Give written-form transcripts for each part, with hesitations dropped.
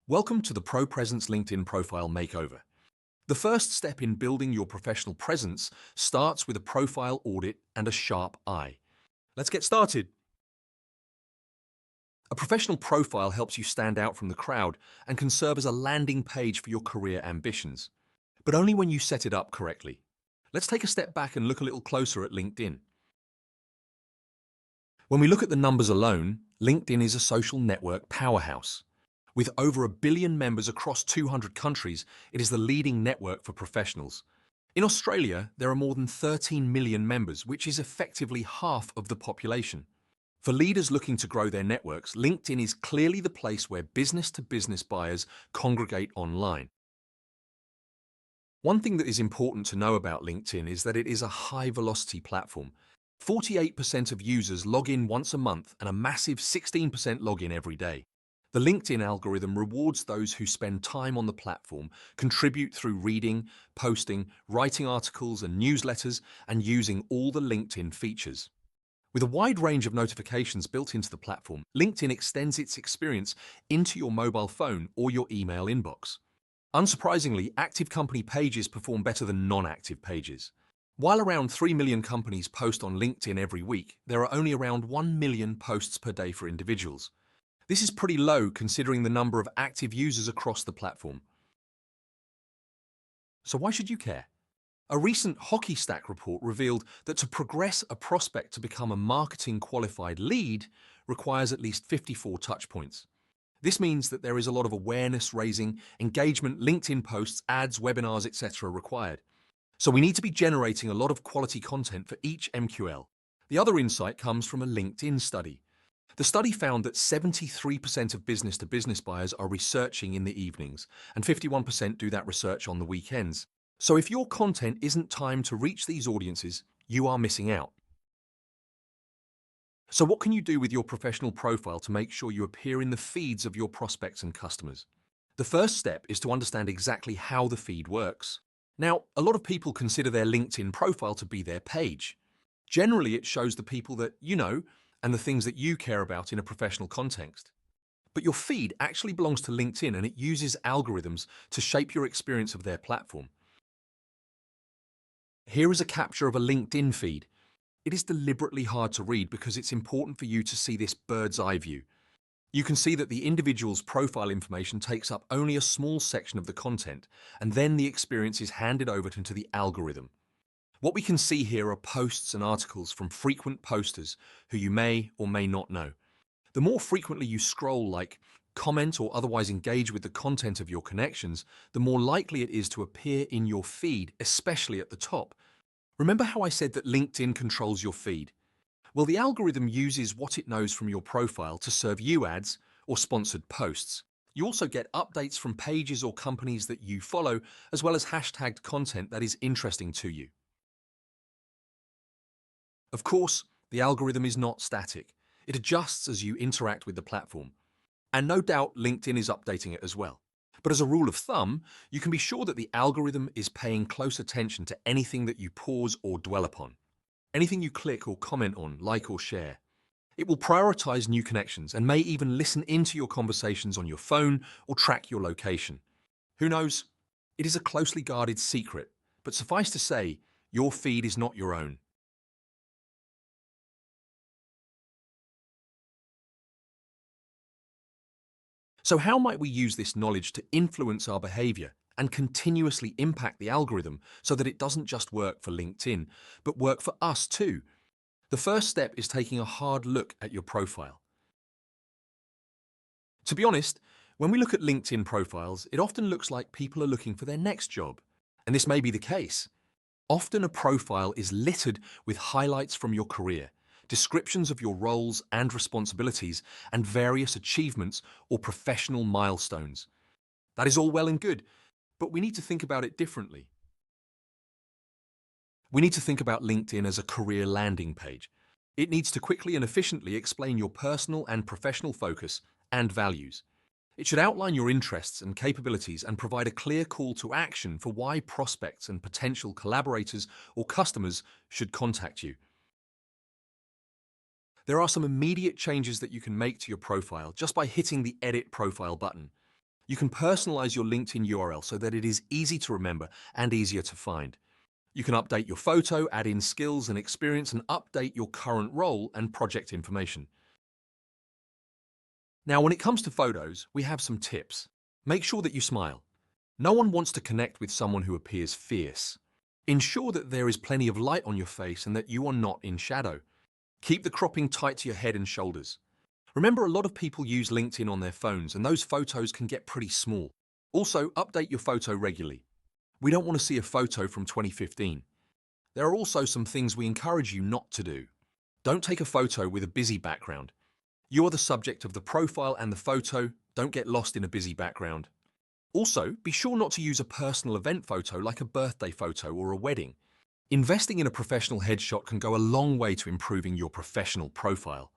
Welcome to the ProPresence LinkedIn Profile Makeover. The first step in building your professional presence starts with a profile audit and a sharp eye. Let's get started. A professional profile helps you stand out from the crowd and can serve as a landing page for your career ambitions, but only when you set it up correctly. Let's take a step back and look a little closer at LinkedIn. When we look at the numbers alone, LinkedIn is a social network powerhouse. With over 1 billion members across 200 countries, it is the leading network for professionals. In Australia, there are more than 13 million members, which is effectively half of the population. For leaders looking to grow their networks, LinkedIn is clearly the place where business-to-business buyers congregate online. One thing that is important to know about LinkedIn is that it is a high-velocity platform. 48% of users log in once a month and a massive 16% log in every day. The LinkedIn algorithm rewards those who spend time on the platform, contribute through reading, posting, writing articles and newsletters, and using all the LinkedIn features. With a wide range of notifications built into the platform, LinkedIn extends its experience into your mobile phone or your email inbox. Unsurprisingly, active company pages perform better than non-active pages. While around 3 million companies post on LinkedIn every week, there are only around 1 million posts per day for individuals. This is pretty low considering the number of active users across the platform. So why should you care? A recent Hockey Stack report revealed that to progress a prospect to become a marketing qualified lead requires at least 54 touchpoints. This means that there is a lot of awareness raising, engagement, LinkedIn posts, ads, webinars, etc. required. So we need to be generating a lot of quality content for each MQL. The other insight comes from a LinkedIn study. The study found that 73% of business-to-business buyers are researching in the evenings, and 51% do that research on the weekends. So if your content isn't timed to reach these audiences, you are missing out. So what can you do with your professional profile to make sure you appear in the feeds of your prospects and customers? The first step is to understand exactly how the feed works. Now, a lot of people consider their LinkedIn profile to be their page. Generally, it shows the people that you know and the things that you care about in a professional context. But your feed actually belongs to LinkedIn and it uses algorithms to shape your experience of their platform. Here is a capture of a LinkedIn feed. It is deliberately hard to read because it's important for you to see this bird's eye view. You can see that the individual's profile information takes up only a small section of the content, and then the experience is handed over into the algorithm. What we can see here are posts and articles from frequent posters who you may or may not know. The more frequently you scroll, like comment or otherwise engage with the content of your connections, the more likely it is to appear in your feed, especially at the top. Remember how I said that LinkedIn controls your feed? Well, the algorithm uses what it knows from your profile to serve you ads or sponsored posts. You also get updates from pages or companies that you follow, as well as hashtagged content that is interesting to you. Of course, the algorithm is not static. It adjusts as you interact with the platform. And no doubt LinkedIn is updating it as well. But as a rule of thumb, you can be sure that the algorithm is paying close attention to anything that you pause or dwell upon. Anything you click or comment on, like or share. It will prioritize new connections and may even listen into your conversations on your phone or track your location. Who knows? It is a closely guarded secret, but suffice to say, your feed is not your own. So how might we use this knowledge to influence our behavior and continuously impact the algorithm so that it doesn't just work for LinkedIn, but work for us too? The first step is taking a hard look at your profile. To be honest, when we look at LinkedIn profiles, it often looks like people are looking for their next job. And this may be the case. Often a profile is littered with highlights from your career, descriptions of your roles and responsibilities, and various achievements or professional milestones. That is all well and good, but we need to think about it differently. We need to think about LinkedIn as a career landing page. It needs to quickly and efficiently explain your personal and professional focus and values. It should outline your interests and capabilities and provide a clear call to action for why prospects and potential collaborators or customers should contact you. There are some immediate changes that you can make to your profile just by hitting the Edit Profile button. You can personalize your LinkedIn URL so that it is easy to remember and easier to find. You can update your photo, add in skills and experience, and update your current role and project information. Now, when it comes to photos, we have some tips. Make sure that you smile. No one wants to connect with someone who appears fierce. Ensure that there is plenty of light on your face and that you are not in shadow. Keep the cropping tight to your head and shoulders. Remember, a lot of people use LinkedIn on their phones, and those photos can get pretty small. Also, update your photo regularly. We don't want to see a photo from 2015. There are also some things we encourage you not to do. Don't take a photo with a busy background. You are the subject of the profile and the photo. Don't get lost in a busy background. Also, be sure not to use a personal event photo like a birthday photo or a wedding. Investing in a professional headshot can go a long way to improving your professional profile.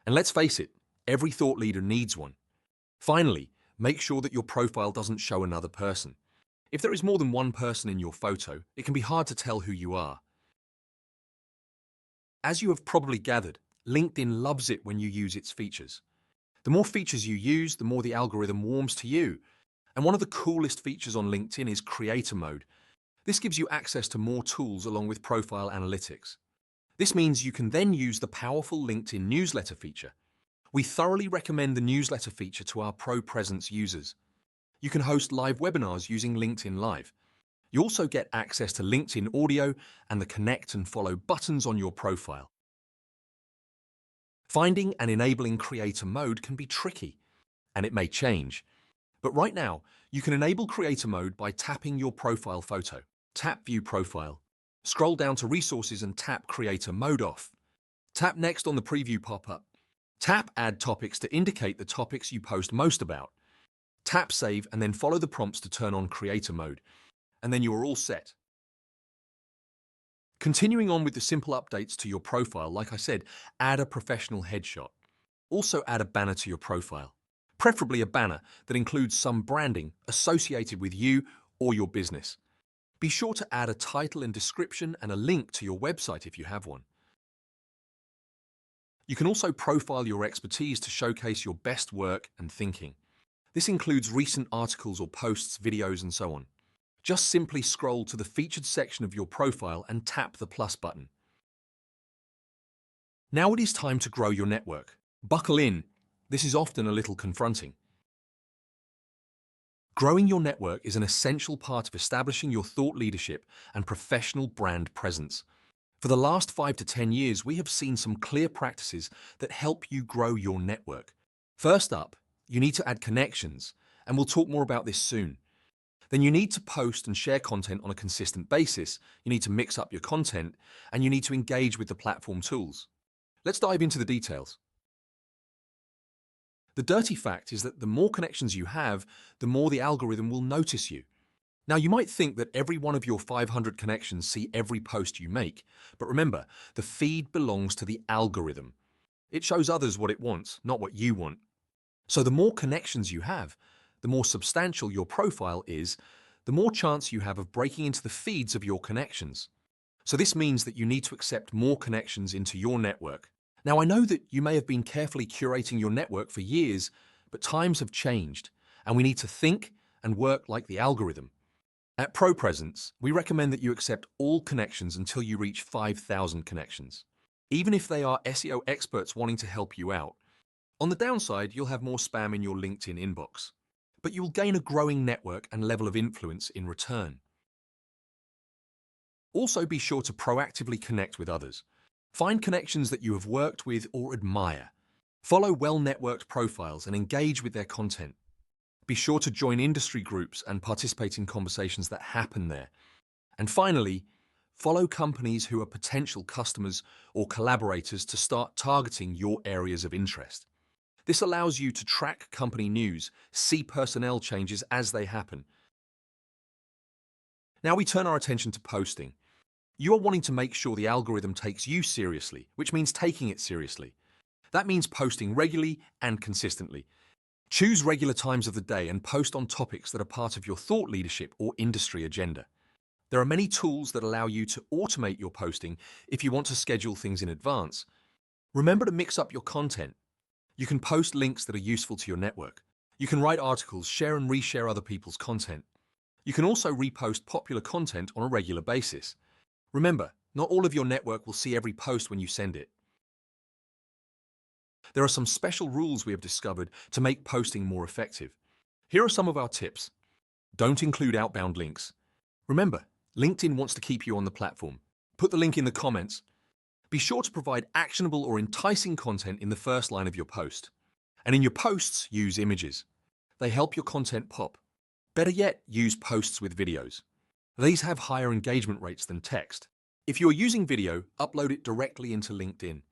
And let's face it, every thought leader needs one. Finally, make sure that your profile doesn't show another person. If there is more than one person in your photo, it can be hard to tell who you are. As you have probably gathered, LinkedIn loves it when you use its features. The more features you use, the more the algorithm warms to you. And one of the coolest features on LinkedIn is Creator Mode. This gives you access to more tools along with profile analytics. This means you can then use the powerful LinkedIn newsletter feature. We thoroughly recommend the newsletter feature to our Pro Presence users. You can host live webinars using LinkedIn Live. You also get access to LinkedIn Audio and the connect and follow buttons on your profile. Finding and enabling Creator Mode can be tricky, and it may change. But right now, you can enable Creator Mode by tapping your profile photo. Tap View Profile. Scroll down to Resources and tap Creator Mode off. Tap Next on the preview pop-up. Tap Add Topics to indicate the topics you post most about. Tap Save and then follow the prompts to turn on Creator Mode. And then you are all set. Continuing on with the simple updates to your profile, like I said, add a professional headshot. Also add a banner to your profile. Preferably a banner that includes some branding associated with you or your business. Be sure to add a title and description and a link to your website if you have one. You can also profile your expertise to showcase your best work and thinking. This includes recent articles or posts, videos, and so on. Just simply scroll to the featured section of your profile and tap the plus button. Now it is time to grow your network. Buckle in. This is often a little confronting. Growing your network is an essential part of establishing your thought leadership and professional brand presence. For the last 5 to 10 years, we have seen some clear practices that help you grow your network. First up, you need to add connections, and we'll talk more about this soon. Then you need to post and share content on a consistent basis, you need to mix up your content, and you need to engage with the platform tools. Let's dive into the details. The dirty fact is that the more connections you have, the more the algorithm will notice you. Now, you might think that every one of your 500 connections see every post you make, but remember, the feed belongs to the algorithm. It shows others what it wants, not what you want. So the more connections you have, the more substantial your profile is, the more chance you have of breaking into the feeds of your connections. So this means that you need to accept more connections into your network. Now, I know that you may have been carefully curating your network for years, but times have changed, and we need to think and work like the algorithm. At Pro Presence, we recommend that you accept all connections until you reach 5,000 connections, even if they are SEO experts wanting to help you out. On the downside, you'll have more spam in your LinkedIn inbox, but you'll gain a growing network and level of influence in return. Also, be sure to proactively connect with others. Find connections that you have worked with or admire. Follow well-networked profiles and engage with their content. Be sure to join industry groups and participate in conversations that happen there. And finally, follow companies who are potential customers or collaborators to start targeting your areas of interest. This allows you to track company news, see personnel changes as they happen. Now we turn our attention to posting. You are wanting to make sure the algorithm takes you seriously, which means taking it seriously. That means posting regularly and consistently. Choose regular times of the day and post on topics that are part of your thought leadership or industry agenda. There are many tools that allow you to automate your posting if you want to schedule things in advance. Remember to mix up your content. You can post links that are useful to your network, You can write articles, share and reshare other people's content. You can also repost popular content on a regular basis. Remember, not all of your network will see every post when you send it. There are some special rules we have discovered to make posting more effective. Here are some of our tips. Don't include outbound links. Remember, LinkedIn wants to keep you on the platform. Put the link in the comments. Be sure to provide actionable or enticing content in the first line of your post. And in your posts, use images. They help your content pop. Better yet, use posts with videos. These have higher engagement rates than text. If you're using video, upload it directly into LinkedIn.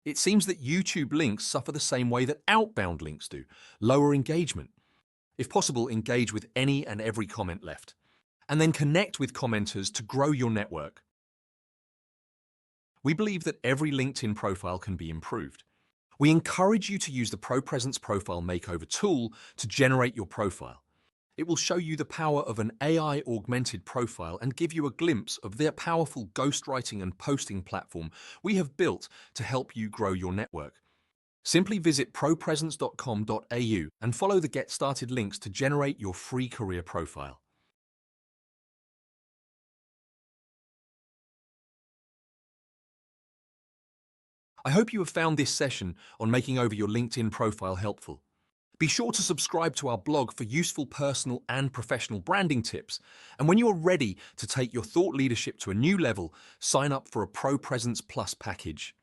It seems that YouTube links suffer the same way that outbound links do, lower engagement. If possible, engage with any and every comment left, and then connect with commenters to grow your network. We believe that every LinkedIn profile can be improved. We encourage you to use the ProPresence Profile Makeover tool to generate your profile. It will show you the power of an AI-augmented profile and give you a glimpse of their powerful ghostwriting and posting platform we have built to help you grow your network. Simply visit propresence.com.au and follow the Get Started links to generate your free career profile. I hope you have found this session on making over your LinkedIn profile helpful. Be sure to subscribe to our blog for useful personal and professional branding tips. And when you are ready to take your thought leadership to a new level, sign up for a ProPresence Plus package.